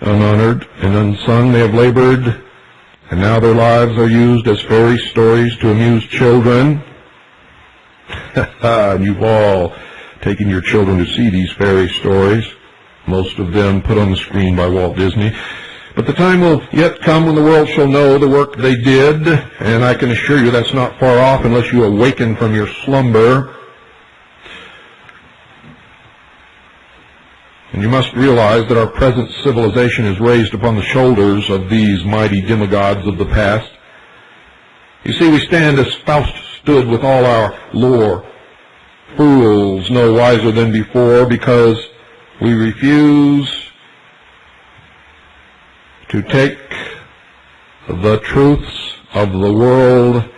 Unhonored and unsung they have labored, and now their lives are used as fairy stories to amuse children. And you've all taken your children to see these fairy stories, most of them put on the screen by Walt Disney. But the time will yet come when the world shall know the work they did, and I can assure you that's not far off unless you awaken from your slumber. And you must realize that our present civilization is raised upon the shoulders of these mighty demigods of the past. You see, we stand as Faust stood with all our lore, fools no wiser than before, because we refuse to take the truths of the world,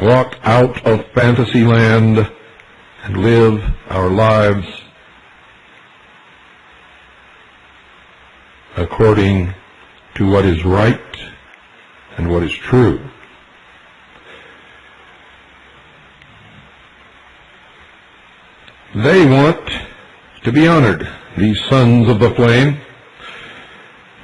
walk out of fantasy land, and live our lives according to what is right and what is true. They want to be honored, these sons of the flame,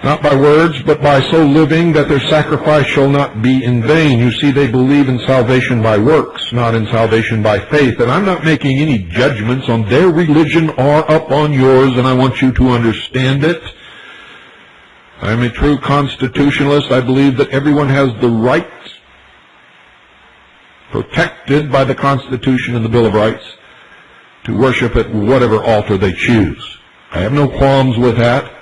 not by words, but by so living that their sacrifice shall not be in vain. You see, they believe in salvation by works, not in salvation by faith. And I'm not making any judgments on their religion or upon yours, and I want you to understand it. I'm a true constitutionalist. I believe that everyone has the right, protected by the Constitution and the Bill of Rights, to worship at whatever altar they choose. I have no qualms with that.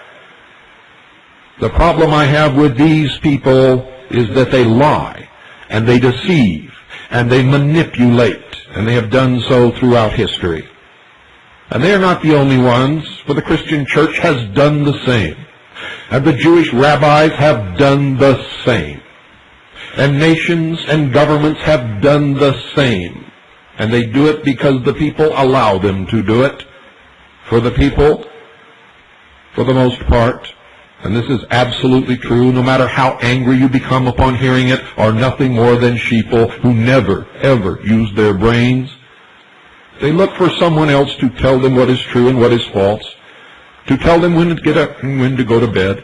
The problem I have with these people is that they lie, and they deceive, and they manipulate, and they have done so throughout history. And they are not the only ones, for the Christian church has done the same. And the Jewish rabbis have done the same. And nations and governments have done the same. And they do it because the people allow them to do it. For the people, for the most part, and this is absolutely true, no matter how angry you become upon hearing it, are nothing more than sheeple who never, ever use their brains. They look for someone else to tell them what is true and what is false, to tell them when to get up and when to go to bed.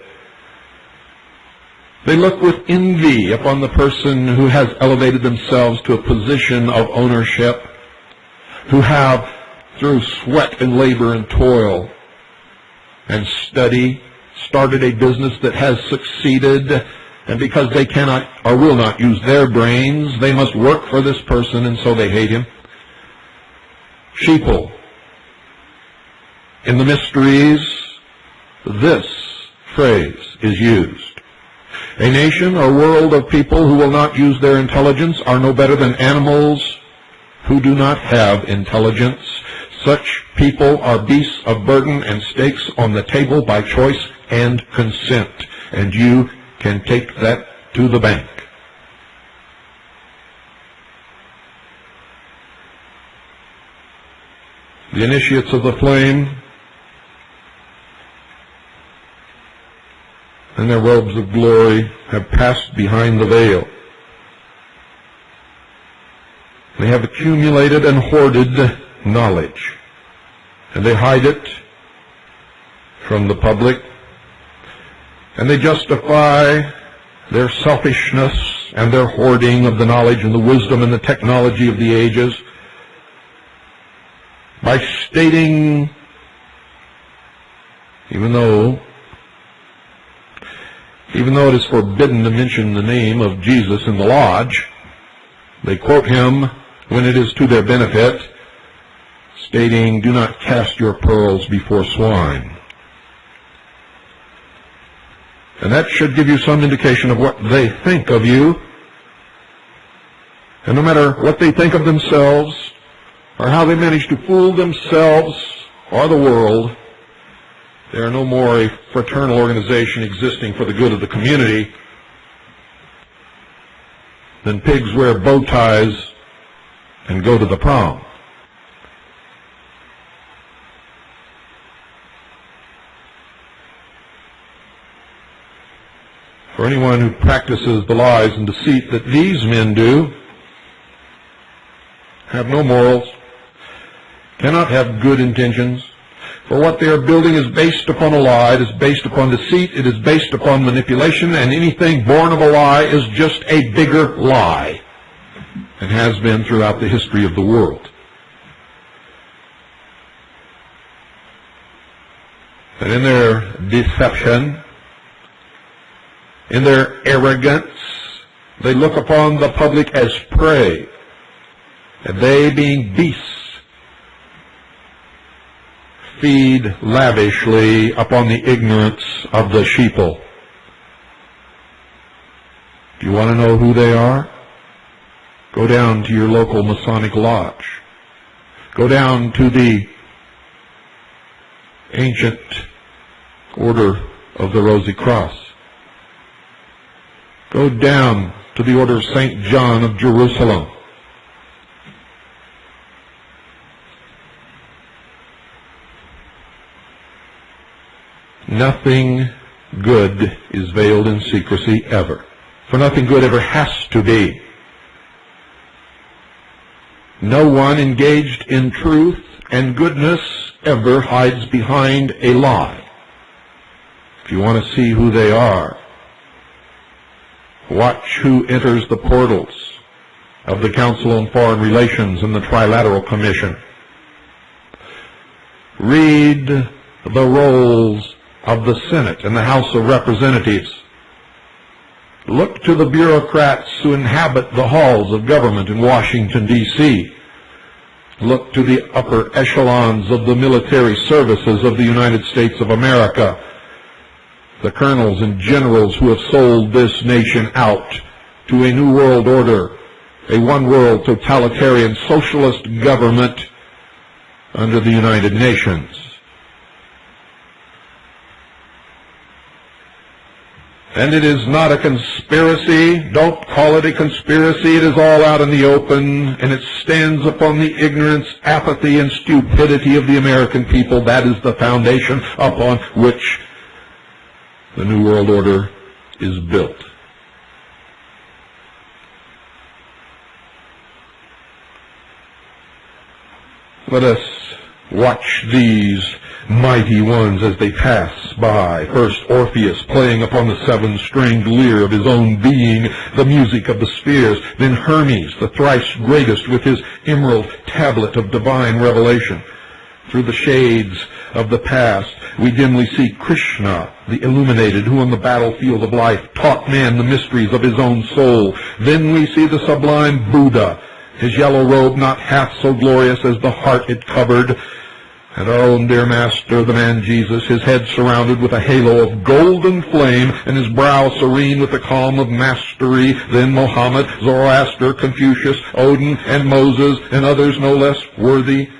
They look with envy upon the person who has elevated themselves to a position of ownership, who have, through sweat and labor and toil and study, started a business that has succeeded, and because they cannot or will not use their brains, they must work for this person, and so they hate him. Sheeple. In the mysteries, this phrase is used. A nation or world of people who will not use their intelligence are no better than animals who do not have intelligence. Such people are beasts of burden and stakes on the table by choice and consent, and you can take that to the bank. The initiates of the flame and their robes of glory have passed behind the veil. They have accumulated and hoarded knowledge, and they hide it from the public, and they justify their selfishness and their hoarding of the knowledge and the wisdom and the technology of the ages by stating, even though it is forbidden to mention the name of Jesus in the lodge, they quote him when it is to their benefit, stating, "Do not cast your pearls before swine." And that should give you some indication of what they think of you. And no matter what they think of themselves, or how they manage to fool themselves or the world, they are no more a fraternal organization existing for the good of the community than pigs wear bow ties and go to the prom. For anyone who practices the lies and deceit that these men do, have no morals, cannot have good intentions, For what they are building is based upon a lie, it is based upon deceit, it is based upon manipulation, and anything born of a lie is just a bigger lie, and has been throughout the history of the world. And in their deception, in their arrogance, they look upon the public as prey, and they, being beasts, feed lavishly upon the ignorance of the sheeple. Do you want to know who they are? Go down to your local Masonic lodge. Go down to the ancient Order of the Rosy Cross. Go down to the Order of St. John of Jerusalem. Nothing good is veiled in secrecy ever. For nothing good ever has to be. No one engaged in truth and goodness ever hides behind a lie. If you want to see who they are, watch who enters the portals of the Council on Foreign Relations and the Trilateral Commission. Read the rolls of the Senate and the House of Representatives. Look to the bureaucrats who inhabit the halls of government in Washington, D.C. Look to the upper echelons of the military services of the United States of America, the colonels and generals who have sold this nation out to a new world order, a one-world totalitarian socialist government under the United Nations. And it is not a conspiracy. Don't call it a conspiracy. It is all out in the open, and it stands upon the ignorance, apathy, and stupidity of the American people. That is the foundation upon which the New World Order is built. Let us watch these mighty ones as they pass by. First Orpheus playing upon the seven-stringed lyre of his own being, the music of the spheres. Then Hermes, the thrice greatest, with his emerald tablet of divine revelation. Through the shades of the past, we dimly see Krishna, the illuminated, who on the battlefield of life taught man the mysteries of his own soul. Then we see the sublime Buddha, his yellow robe not half so glorious as the heart it covered, and our own dear Master, the man Jesus, his head surrounded with a halo of golden flame, and his brow serene with the calm of mastery. Then Mohammed, Zoroaster, Confucius, Odin, and Moses, and others no less worthy,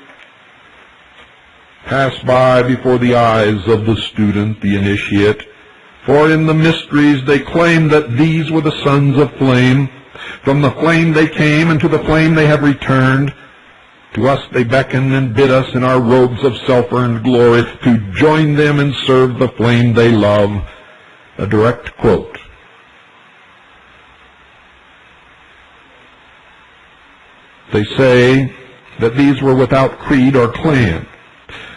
pass by before the eyes of the student, the initiate. For in the mysteries they claim that these were the sons of flame. From the flame they came, and to the flame they have returned. To us they beckon and bid us in our robes of self-earned glory to join them and serve the flame they love. A direct quote. They say that these were without creed or clan,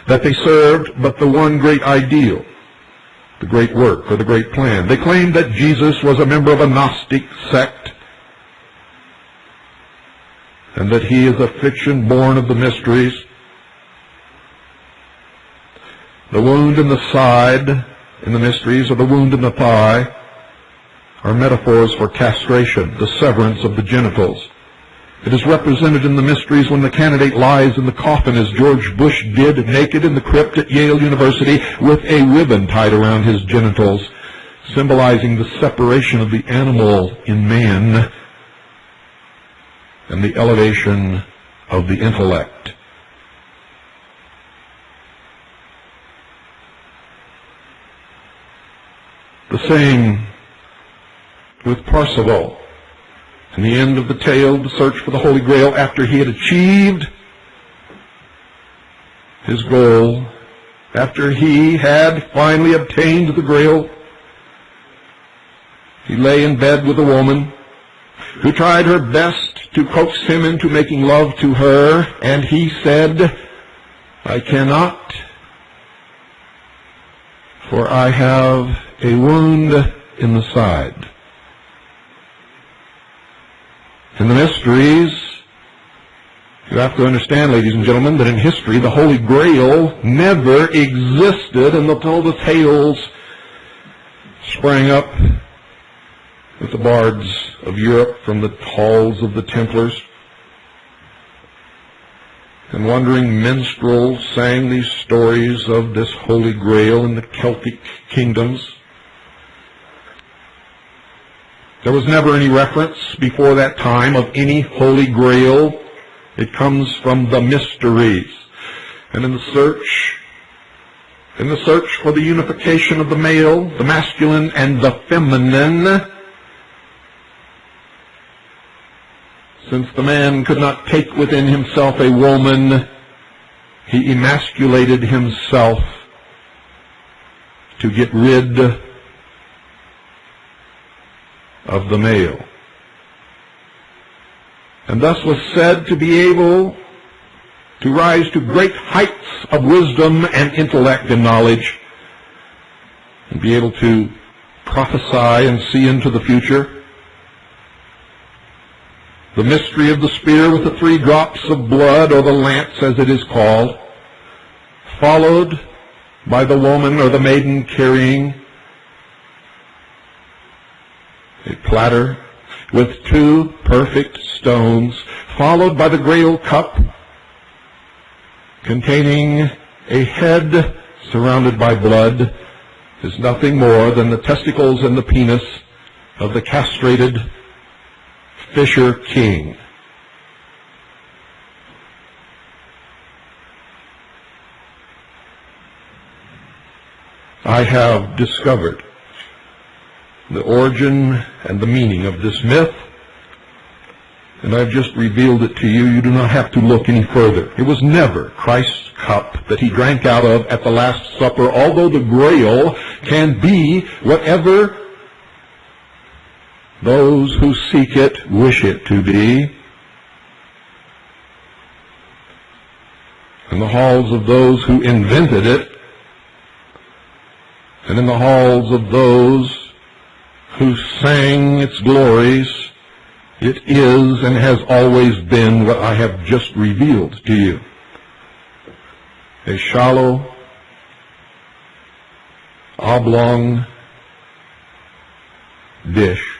that they served but the one great ideal, the great work or the great plan. They claimed that Jesus was a member of a Gnostic sect, and that he is a fiction born of the mysteries. The wound in the side in the mysteries, or the wound in the thigh, are metaphors for castration, the severance of the genitals. It is represented in the mysteries when the candidate lies in the coffin, as George Bush did, naked in the crypt at Yale University with a ribbon tied around his genitals, symbolizing the separation of the animal in man and the elevation of the intellect. The same with Parzival. In the end of the tale, the search for the Holy Grail, after he had achieved his goal, after he had finally obtained the Grail, he lay in bed with a woman who tried her best to coax him into making love to her, and he said, "I cannot, For I have a wound in the side. In the mysteries, you have to understand, ladies and gentlemen, that in history the Holy Grail never existed until the tales sprang up with the bards of Europe from the halls of the Templars. And wandering minstrels sang these stories of this Holy Grail in the Celtic kingdoms. There was never any reference before that time of any Holy Grail. It comes from the mysteries. And in the search for the unification of the male, the masculine, and the feminine, since the man could not take within himself a woman, he emasculated himself to get rid of the male. And thus was said to be able to rise to great heights of wisdom and intellect and knowledge, and be able to prophesy and see into the future. The mystery of the spear with the 3 drops of blood, or the lance as it is called, followed by the woman or the maiden carrying a platter with 2 perfect stones, followed by the Grail cup containing a head surrounded by blood, is nothing more than the testicles and the penis of the castrated Fisher King. I have discovered the origin and the meaning of this myth, and I've just revealed it to you. You do not have to look any further. It was never Christ's cup that he drank out of at the Last Supper, although the Grail can be whatever those who seek it wish it to be. In the halls of those who invented it, and in the halls of those who sang its glories, it is and has always been what I have just revealed to you. A shallow, oblong dish